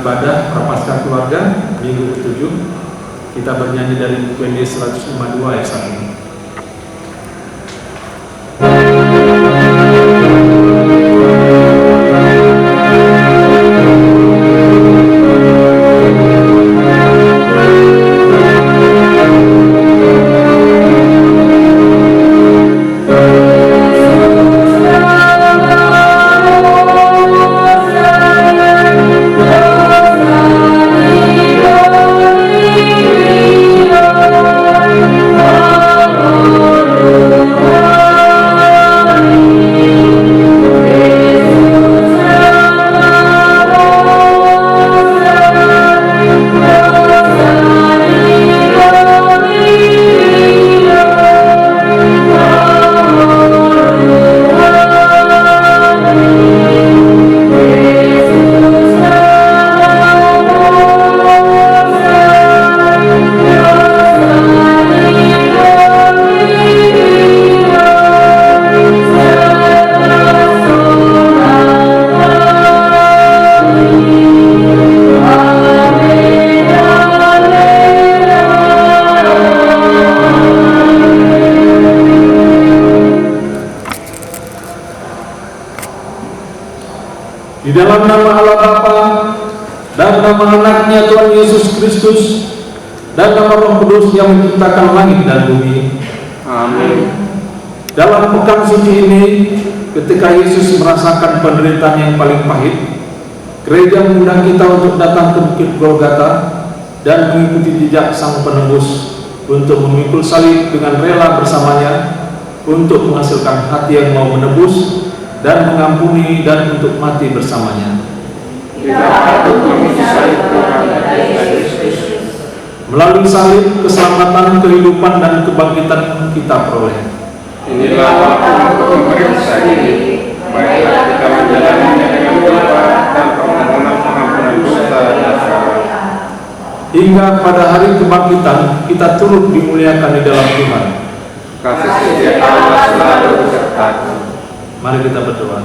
ibadah Prapaskah Keluarga minggu ke-7. Kita bernyanyi dari buku ND 152 ayat 1. Di dalam nama Allah Bapa dan nama anaknya Tuhan Yesus Kristus dan nama Roh Kudus yang menciptakan langit dan bumi. Amin. Dalam pekan suci ini, ketika Yesus merasakan penderitaan yang paling pahit, gereja mengundang kita untuk datang ke Bukit Golgota dan mengikuti jejak Sang Penebus untuk memikul salib dengan rela bersamanya, untuk menghasilkan hati yang mau menebus dan mengampuni dan untuk mati bersamanya. Melalui salib, keselamatan, kehidupan dan kebangkitan kita peroleh. Inilah waktu untuk memeriksa diri, baiklah kita menjalaninya dengan berdoa dan permohonan pengampunan dosa dan salah. Hingga pada hari kebangkitan kita turut dimuliakan di dalam Tuhan. Kasih setia Allah selalu besertamu. Mari kita berdoa.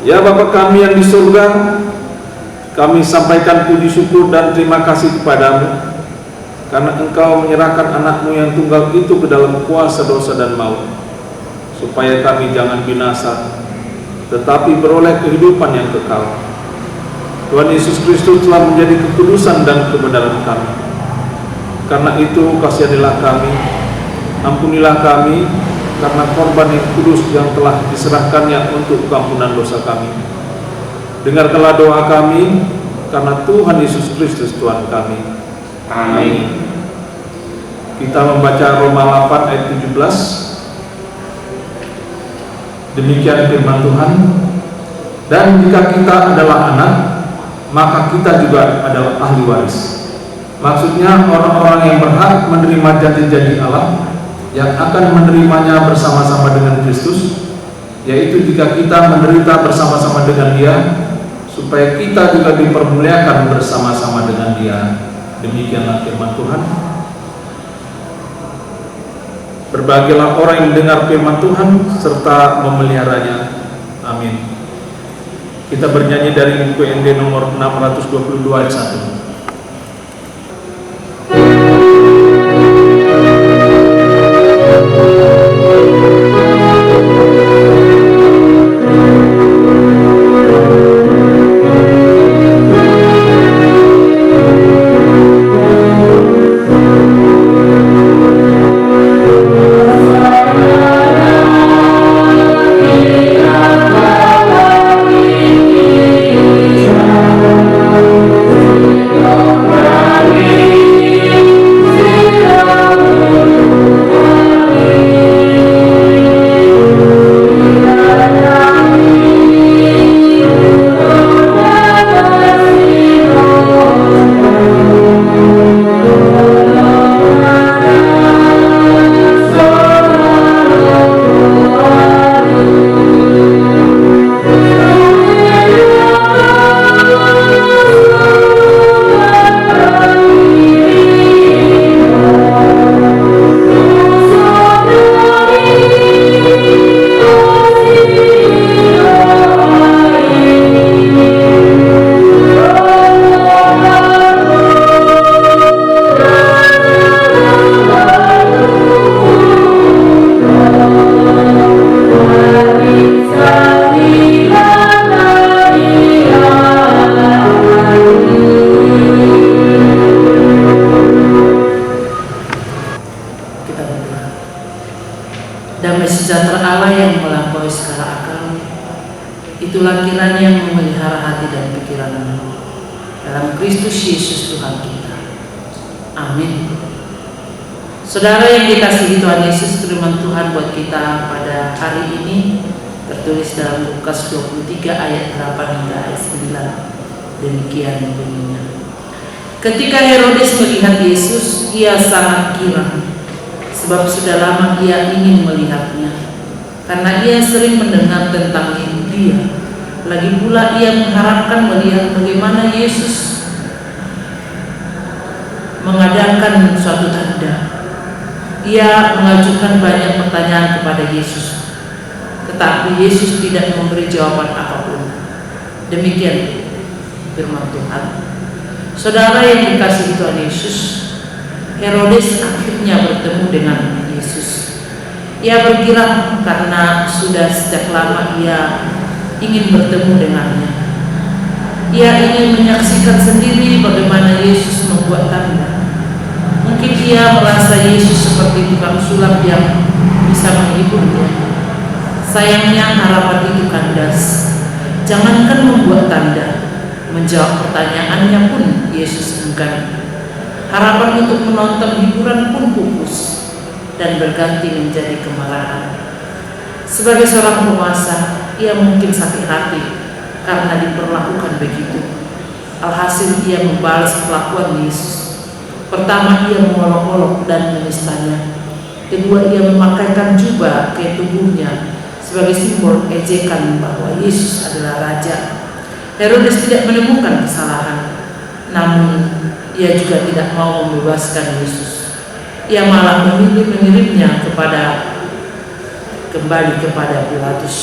Ya Bapa kami yang di surga, kami sampaikan puji syukur dan terima kasih kepadamu karena Engkau menyerahkan anakmu yang tunggal itu ke dalam kuasa dosa dan maut, supaya kami jangan binasa tetapi beroleh kehidupan yang kekal. Tuhan Yesus Kristus telah menjadi kekudusan dan kebenaran kami. Karena itu kasihanilah kami, ampunilah kami karena korban yang kudus yang telah diserahkannya untuk keampunan dosa kami. Dengarkanlah doa kami karena Tuhan Yesus Kristus Tuhan kami. Amin. Kita membaca Roma 8 ayat 17. Demikian firman Tuhan. Dan jika kita adalah anak, maka kita juga adalah ahli waris. Maksudnya orang-orang yang berhak menerima janji-janji Allah, yang akan menerimanya bersama-sama dengan Kristus, yaitu jika kita menderita bersama-sama dengan Dia, supaya kita juga dipermuliakan bersama-sama dengan Dia. Demikianlah firman Tuhan. Berbahagialah orang yang mendengar firman Tuhan serta memeliharanya. Amin. Kita bernyanyi dari buku ND nomor 622 ayat 1. Kita berdoa. Damai sejahtera Allah yang melampaui segala akal, itulah kiranya yang memelihara hati dan pikiranmu dalam Kristus Yesus Tuhan kita. Amin. Saudara yang dikasihi Tuhan Yesus, firman Tuhan buat kita pada hari ini tertulis dalam Lukas 23 ayat 8 hingga ayat 9. Demikian bunyinya. Ketika Herodes melihat Yesus, ia sangat girang, sebab sudah lama ia ingin melihatnya, karena ia sering mendengar tentang dia. Lagi pula ia mengharapkan melihat bagaimana Yesus mengadakan suatu tanda. Ia mengajukan banyak pertanyaan kepada Yesus, tetapi Yesus tidak memberi jawaban apapun. Demikian firman Tuhan. Saudara yang dikasihi Tuhan Yesus, Herodes akhirnya bertemu dengan Yesus. Ia bergerak karena sudah sejak lama ia ingin bertemu dengannya. Ia ingin menyaksikan sendiri bagaimana Yesus membuat tanda. Mungkin ia merasa Yesus seperti tukang sulap yang bisa menghiburnya. Sayangnya harapan itu kandas. Jangankan membuat tanda, menjawab pertanyaannya pun Yesus enggan. Harapan untuk menonton hiburan pun pupus dan berganti menjadi kemarahan. Sebagai seorang penguasa, ia mungkin sakit hati karena diperlakukan begitu. Alhasil ia membalas perlakuan Yesus. Pertama, ia mengolok-olok dan menistanya. Kedua, ia memakaikan jubah ke tubuhnya sebagai simbol ejekan bahwa Yesus adalah raja. Herodes tidak menemukan kesalahan, namun ia juga tidak mau membebaskan Yesus. Ia malah memilih mengirimnya kembali kepada Pilatus.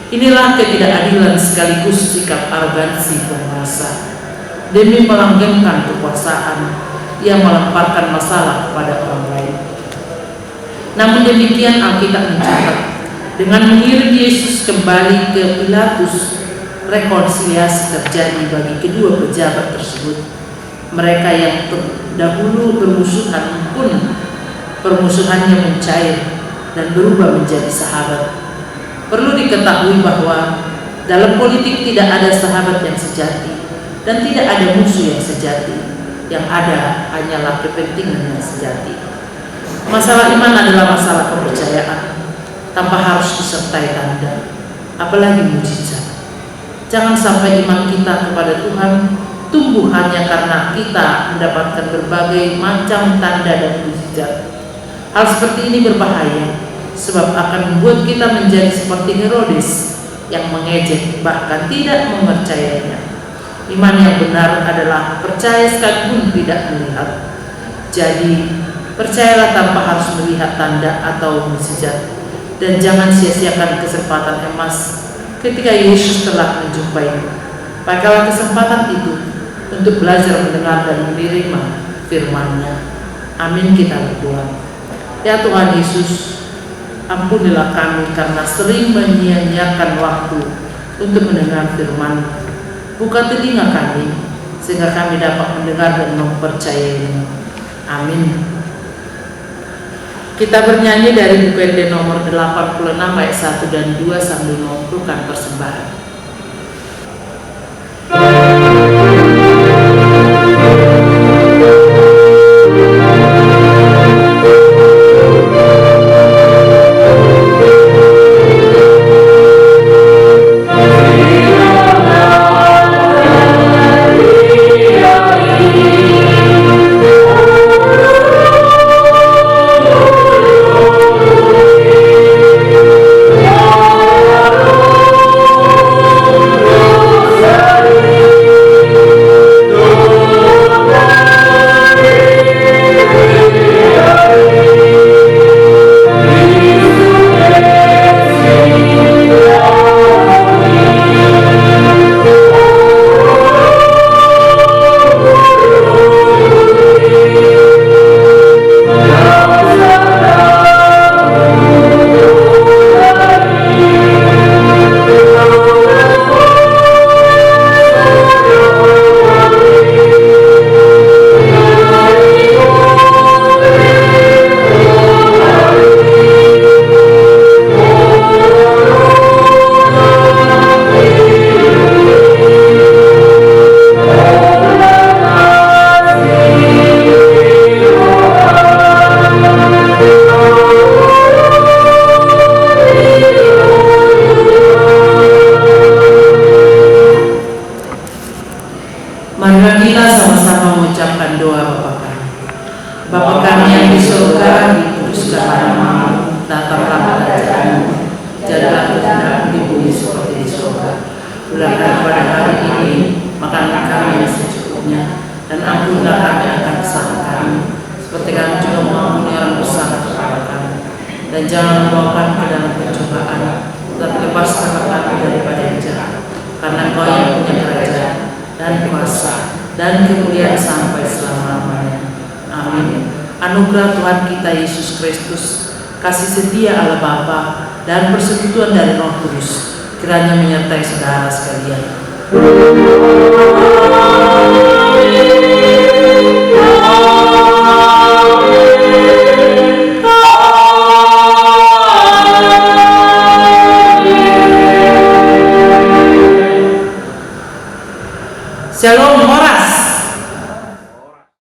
Inilah ketidakadilan sekaligus sikap arogansi penguasa. Demi melanggengkan kekuasaan, ia melemparkan masalah kepada orang lain. Namun demikian Alkitab mencatat, dengan mengirim Yesus kembali ke Pilatus, rekonsiliasi terjadi bagi kedua pejabat tersebut. Mereka yang terdahulu bermusuhan pun permusuhannya mencair dan berubah menjadi sahabat. Perlu diketahui bahwa dalam politik tidak ada sahabat yang sejati dan tidak ada musuh yang sejati. Yang ada hanyalah kepentingan yang sejati. Masalah iman adalah masalah kepercayaan, tanpa harus disertai tanda, apalagi mujizat. Jangan sampai iman kita kepada Tuhan tumbuh hanya karena kita mendapatkan berbagai macam tanda dan mujizat. Hal seperti ini berbahaya, sebab akan membuat kita menjadi seperti Herodes yang mengejek bahkan tidak mempercayainya. Iman yang benar adalah percaya sekalipun tidak melihat. Jadi percayalah tanpa harus melihat tanda atau mukjizat, dan jangan sia-siakan kesempatan emas ketika Yesus telah menjumpaimu. Pakailah kesempatan itu untuk belajar mendengar dan menerima firman-Nya. Amin. Kita berdoa. Ya Tuhan Yesus, ampunilah kami karena sering menyia-nyiakan waktu untuk mendengar firman. Buka telinga kami sehingga kami dapat mendengar dan mempercayainya. Amin. Kita bernyanyi dari buku Ende nomor 86 ayat 1 dan 2 sambil mengumpulkan persembahan. Oh datanglah kerajaan-Mu, jadilah kehendak-Mu di bumi seperti di surga. Berilah pada hari ini makanan kami yang secukupnya, dan ampunilah kami akan kesalahan kami, seperti kami juga mengampuni orang bersalah kepada kami. Dan jangan membawa kami ke dalam pencobaan, tetapi lepaskanlah kami daripada yang jahat. Karena Engkau yang punya kerajaan dan kuasa dan kemuliaan sampai selama-lamanya. Amin. Anugerah Tuhan kita Yesus Kristus, kasih setia Allah Bapa, dan persekutuan dari Roh Kudus kiranya menyertai saudara sekalian. Shalom Moras.